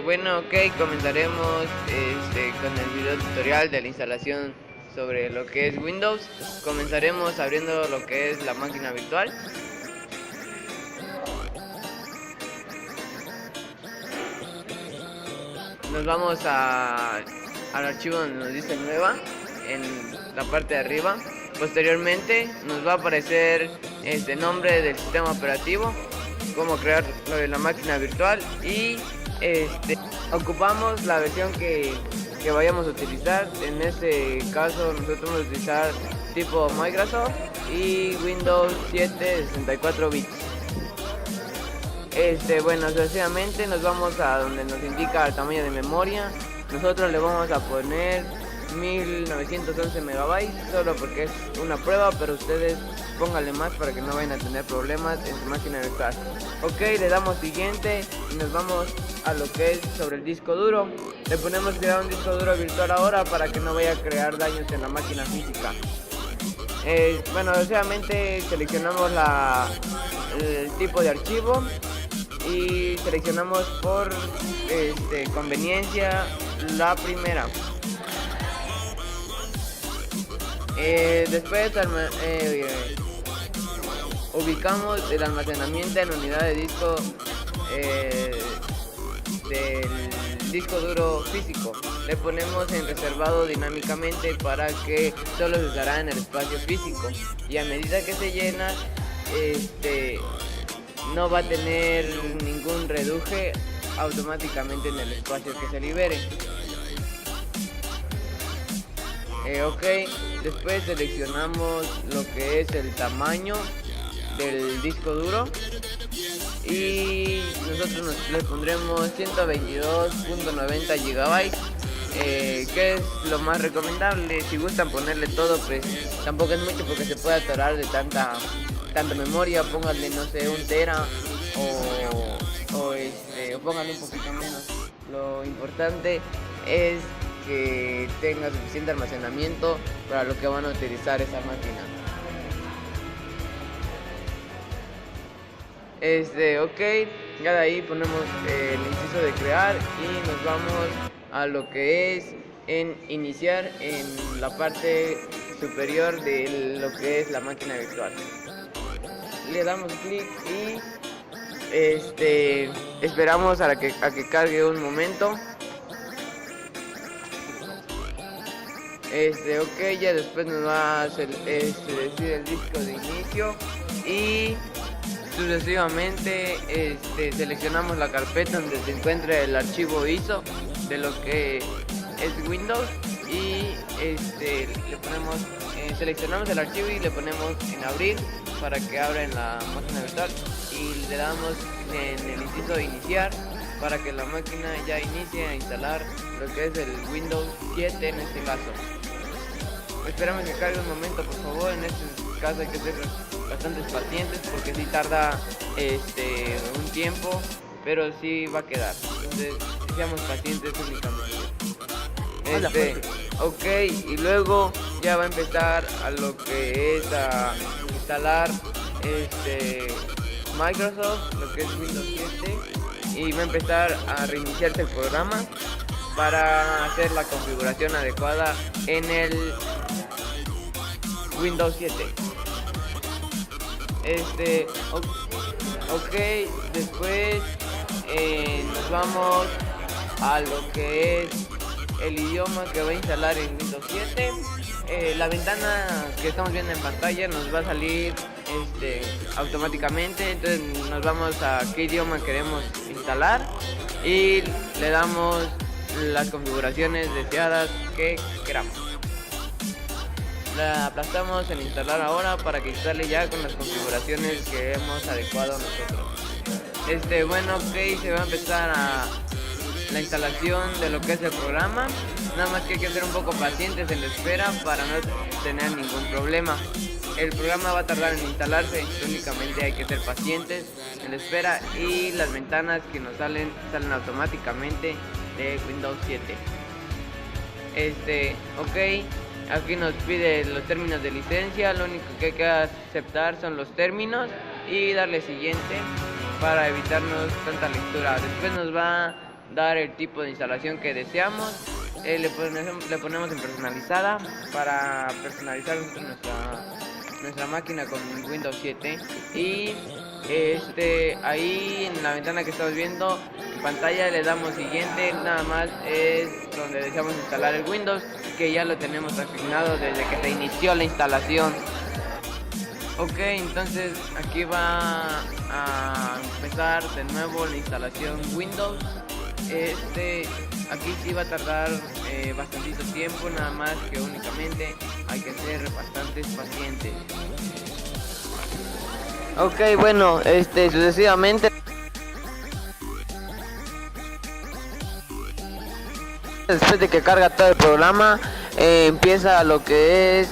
Bueno, ok, comenzaremos con el video tutorial de la instalación sobre lo que es Windows. Comenzaremos abriendo lo que es la máquina virtual. Nos vamos al archivo donde nos dice nueva, en la parte de arriba. Posteriormente nos va a aparecer este nombre del sistema operativo, cómo crear lo de la máquina virtual y ocupamos la versión que vayamos a utilizar. En este caso nosotros vamos a utilizar tipo Microsoft y Windows 7 64 bits. Bueno, sucesivamente nos vamos a donde nos indica el tamaño de memoria. Nosotros le vamos a poner 1911 megabytes, solo porque es una prueba, pero ustedes pónganle más para que no vayan a tener problemas en su máquina virtual. Ok, le damos siguiente y nos vamos a lo que es sobre el disco duro. Le ponemos crear un disco duro virtual ahora para que no vaya a crear daños en la máquina física. Bueno, obviamente seleccionamos el tipo de archivo y seleccionamos por conveniencia la primera. Después ubicamos el almacenamiento en unidad de disco del disco duro físico. Le ponemos en reservado dinámicamente para que solo se usará en el espacio físico, y a medida que se llena no va a tener ningún reduje automáticamente en el espacio que se libere. Ok, después seleccionamos lo que es el tamaño del disco duro y nosotros le pondremos 122.90 GB, que es lo más recomendable. Si gustan ponerle todo, pues tampoco es mucho porque se puede atorar de tanta memoria. Pónganle, no sé, 1 tera o pónganle un poquito menos. Lo importante es que tenga suficiente almacenamiento para lo que van a utilizar esa máquina. Ok, ya de ahí ponemos el inciso de crear y nos vamos a lo que es en iniciar en la parte superior de lo que es la máquina virtual. Le damos clic y esperamos a que cargue un momento. Ok, ya después nos va a decir el disco de inicio y sucesivamente seleccionamos la carpeta donde se encuentra el archivo ISO de lo que es Windows y le ponemos, seleccionamos el archivo y le ponemos en abrir para que abra en la máquina virtual, y le damos en el inciso de iniciar para que la máquina ya inicie a instalar lo que es el Windows 7 en este caso. Esperamos que cargue un momento, por favor. En este caso hay que ser bastante pacientes porque si tarda un tiempo, pero sí va a quedar. Entonces seamos pacientes únicamente. Ok, y luego ya va a empezar a lo que es a instalar Microsoft, lo que es Windows 7, y va a empezar a reiniciarse el programa para hacer la configuración adecuada en el Windows 7. Ok, después nos vamos a lo que es el idioma que va a instalar en Windows 7. La ventana que estamos viendo en pantalla nos va a salir automáticamente, entonces nos vamos a qué idioma queremos instalar y le damos las configuraciones deseadas que queramos. La aplastamos en instalar ahora para que instale ya con las configuraciones que hemos adecuado nosotros. Bueno, ok, se va a empezar la instalación de lo que es el programa. Nada más que hay que ser un poco pacientes en la espera para no tener ningún problema. El programa va a tardar en instalarse, únicamente hay que ser pacientes en la espera, y las ventanas que nos salen automáticamente de Windows 7. Ok, aquí nos pide los términos de licencia. Lo único que hay que aceptar son los términos y darle siguiente para evitarnos tanta lectura. Después nos va dar el tipo de instalación que deseamos. Le ponemos en personalizada para personalizar nuestra máquina con Windows 7. Y ahí en la ventana que estamos viendo en pantalla le damos siguiente. Nada más es donde deseamos instalar el Windows, que ya lo tenemos asignado desde que se inició la instalación. Ok, entonces aquí va a empezar de nuevo la instalación Windows. Aquí sí va a tardar bastantito tiempo, nada más que únicamente hay que ser bastantes pacientes. Ok, bueno, sucesivamente, después de que carga todo el programa, empieza lo que es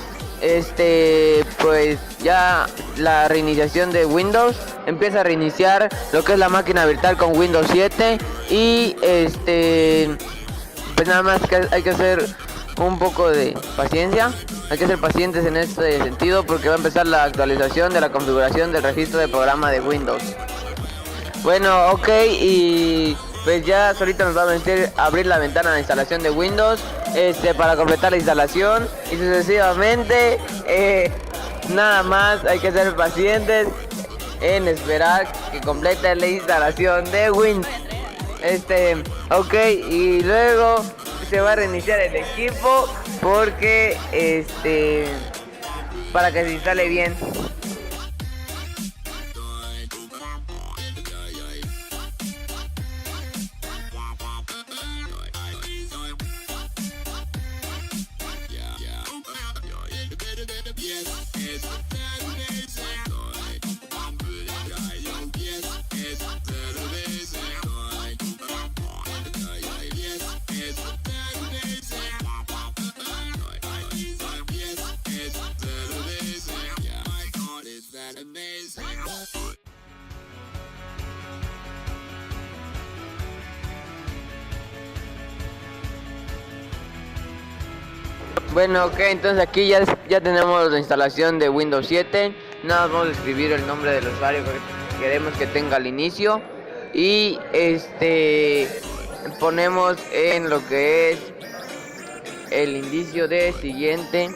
pues ya la reiniciación de Windows. Empieza a reiniciar lo que es la máquina virtual con Windows 7 y pues nada más que hay que hacer un poco de paciencia. Hay que ser pacientes en este sentido porque va a empezar la actualización de la configuración del registro de programa de Windows. Bueno, ok, y pues ya solito nos va a abrir la ventana de instalación de Windows para completar la instalación y sucesivamente. Nada más hay que ser pacientes en esperar que complete la instalación de Windows. Ok, y luego se va a reiniciar el equipo porque para que se instale bien. Bueno, ok, entonces aquí ya tenemos la instalación de Windows 7. Nada más vamos a escribir el nombre del usuario que queremos que tenga al inicio. Y ponemos en lo que es el indicio de siguiente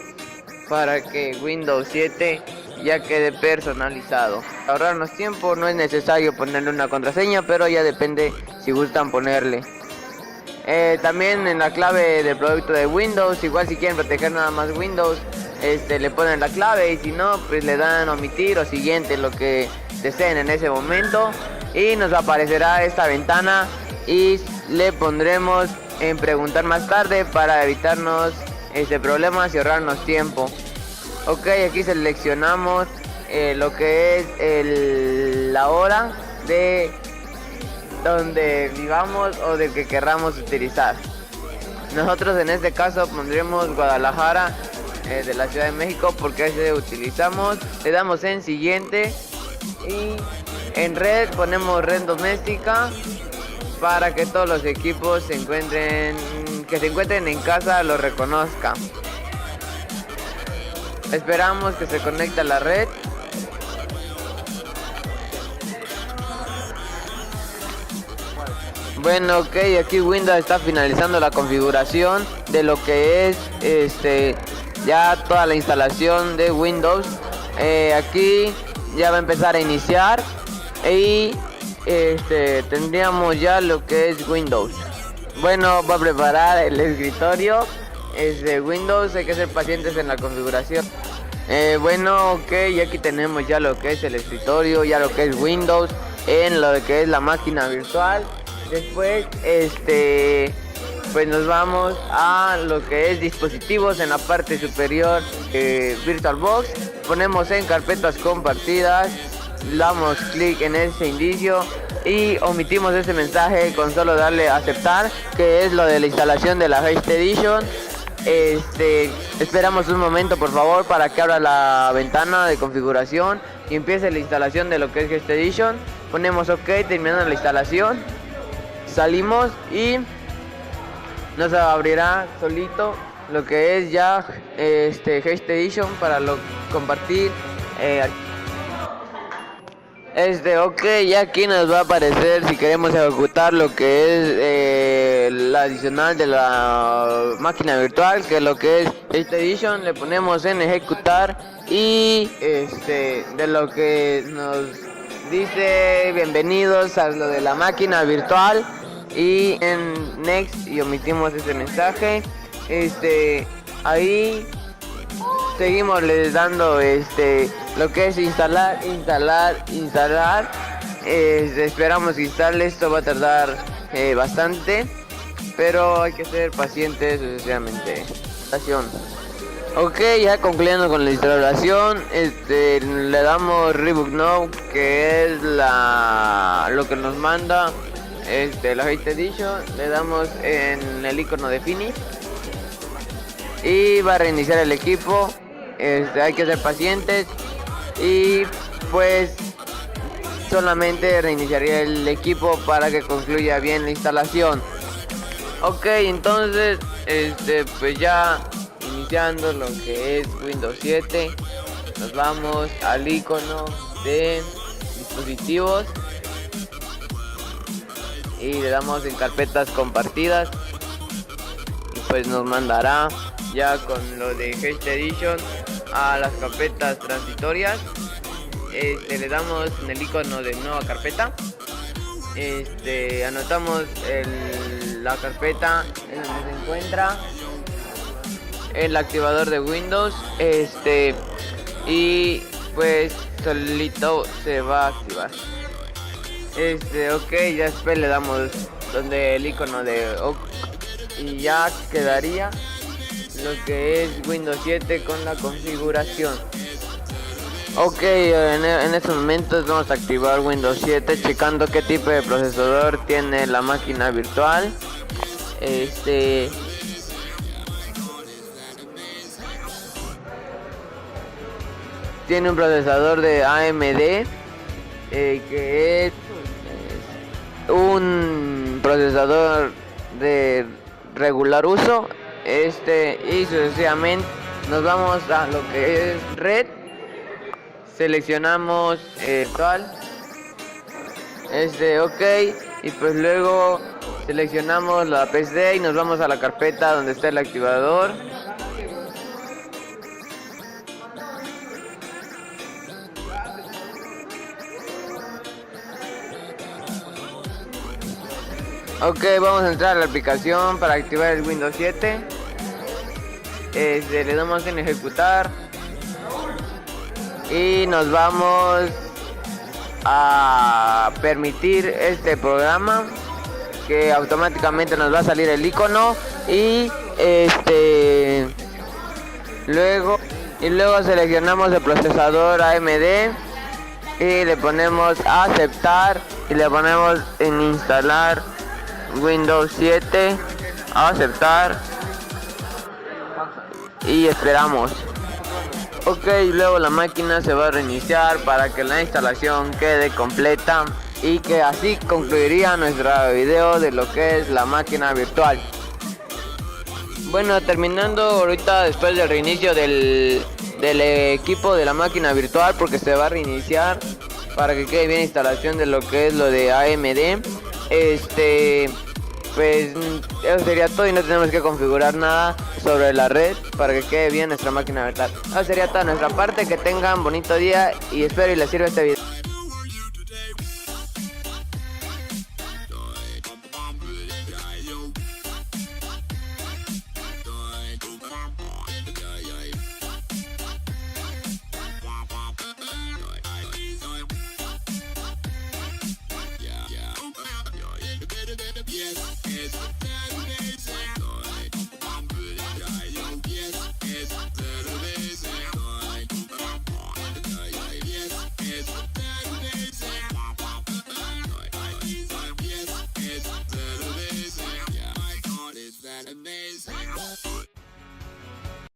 para que Windows 7 ya quede personalizado. Para ahorrarnos tiempo no es necesario ponerle una contraseña, pero ya depende si gustan ponerle. También en la clave del producto de Windows, igual si quieren proteger nada más Windows, le ponen la clave y si no, pues le dan omitir o siguiente, lo que deseen en ese momento. Y nos aparecerá esta ventana y le pondremos en preguntar más tarde para evitarnos problemas y ahorrarnos tiempo. Ok, aquí seleccionamos lo que es la hora de donde vivamos o de que querramos utilizar. Nosotros en este caso pondremos Guadalajara, de la Ciudad de México, porque ese utilizamos. Le damos en siguiente y en red ponemos red doméstica para que todos los equipos que se encuentren en casa lo reconozcan. Esperamos que se conecte a la red. Bueno, ok, aquí Windows está finalizando la configuración de lo que es ya toda la instalación de Windows. Aquí ya va a empezar a iniciar y tendríamos ya lo que es Windows. Bueno, va a preparar el escritorio de Windows. Hay que ser pacientes en la configuración. Bueno, ok, y aquí tenemos ya lo que es el escritorio, ya lo que es Windows en lo que es la máquina virtual. Después pues nos vamos a lo que es dispositivos en la parte superior, VirtualBox. Ponemos en carpetas compartidas, damos clic en ese indicio y omitimos ese mensaje con solo darle a aceptar, que es lo de la instalación de la Haste Edition. Esperamos un momento por favor para que abra la ventana de configuración y empiece la instalación de lo que es Haste Edition. Ponemos ok, terminando la instalación, salimos y nos abrirá solito lo que es ya Haste Edition para compartir. Ok, ya aquí nos va a aparecer si queremos ejecutar lo que es la adicional de la máquina virtual, que lo que es esta edition le ponemos en ejecutar y de lo que nos dice bienvenidos a lo de la máquina virtual y en next y omitimos ese mensaje. Ahí seguimos les dando lo que es instalar. Esperamos que instale. Esto va a tardar bastante, pero hay que ser pacientes sucesivamente. Ok, ya concluyendo con la instalación, le damos Reboot Now, que es lo que nos manda la Hate Edition. Le damos en el icono de Finish y va a reiniciar el equipo. Hay que ser pacientes y pues solamente reiniciaría el equipo para que concluya bien la instalación. Ok, entonces pues ya iniciando lo que es Windows 7, nos vamos al icono de dispositivos y le damos en carpetas compartidas y pues nos mandará ya con lo de Hate Edition a las carpetas transitorias. Le damos en el icono de nueva carpeta, anotamos la carpeta en donde se encuentra el activador de Windows, y pues solito se va a activar. Ok, ya después le damos donde el icono de OK y ya quedaría lo que es Windows 7 con la configuración. Ok, en estos momentos vamos a activar Windows 7 checando qué tipo de procesador tiene la máquina virtual. Tiene un procesador de AMD, que es un procesador de regular uso. Y sucesivamente nos vamos a lo que es red, seleccionamos virtual, ok, y pues luego seleccionamos la PC y nos vamos a la carpeta donde está el activador. Ok, vamos a entrar a la aplicación para activar el Windows 7. Le damos en ejecutar y nos vamos a permitir este programa, que automáticamente nos va a salir el icono y luego seleccionamos el procesador AMD y le ponemos a aceptar y le ponemos en instalar Windows 7, aceptar y esperamos. Ok, luego la máquina se va a reiniciar para que la instalación quede completa y que así concluiría nuestro video de lo que es la máquina virtual. Bueno, terminando ahorita después del reinicio del equipo de la máquina virtual, porque se va a reiniciar para que quede bien instalación de lo que es lo de AMD. Pues eso sería todo y no tenemos que configurar nada sobre la red para que quede bien nuestra máquina virtual. Eso sería toda nuestra parte. Que tengan bonito día y espero y les sirva este video.